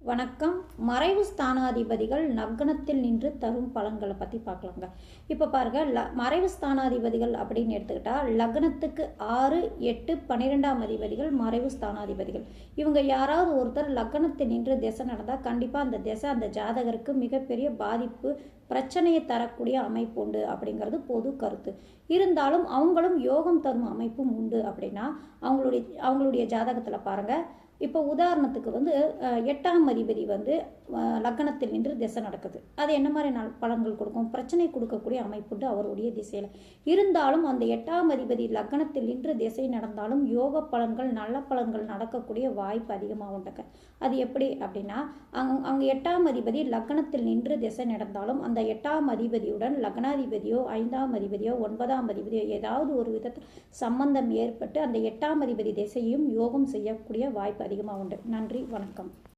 வணக்கம். மறைவு ஸ்தானாதிபதிகள் லக்னத்தில் நின்று தரும் பலன்களை பற்றி பார்க்கலாங்க. இப்போ பாருங்க, மறைவு ஸ்தானாதிபதிகள் அப்படின்னு எடுத்துக்கிட்டா லக்னத்துக்கு 6, 8, 12ஆம் அதிபதிகள் மறைவு ஸ்தானாதிபதிகள். இவங்க யாராவது ஒருத்தர் லக்னத்தில் நின்று திசை நடந்தால் கண்டிப்பாக அந்த திசை அந்த ஜாதகருக்கு மிகப்பெரிய பாதிப்பு, பிரச்சனையை தரக்கூடிய அமைப்பு உண்டு அப்படிங்கிறது பொது கருத்து. இருந்தாலும் அவங்களும் யோகம் தரும் அமைப்பும் உண்டு. அப்படின்னா அவங்களுடைய ஜாதகத்தில் பாருங்கள். இப்போ உதாரணத்துக்கு 8ஆம் அதிபதி லக்னத்தில் நின்று திசை நடக்குது. அது என்ன மாதிரி பலன்கள் கொடுக்கும்? பிரச்சனை கொடுக்கக்கூடிய அமைப்புண்டு அவருடைய திசையில். இருந்தாலும் அந்த 8ஆம் அதிபதி லக்னத்தில் நின்று திசை நடந்தாலும் யோக பலன்கள், நல்ல பலன்கள் நடக்கக்கூடிய வாய்ப்பு அதிகமாக உண்டுங்க. அது எப்படி அப்படின்னா, அங்கே 8ஆம் அதிபதி லக்னத்தில் நின்று திசை நடந்தாலும் அந்த 8ஆம் அதிபதியுடன் லக்னாதிபதியோ 5ஆம் அதிபதியோ 9ஆம் அதிபதியோ ஏதாவது ஒரு விதத்தில் சம்பந்தம் ஏற்பட்டு அந்த 8ஆம் அதிபதி திசையும் யோகம் செய்யக்கூடிய வாய்ப்பு அதிகமாக உண்டு. நன்றி, வணக்கம்.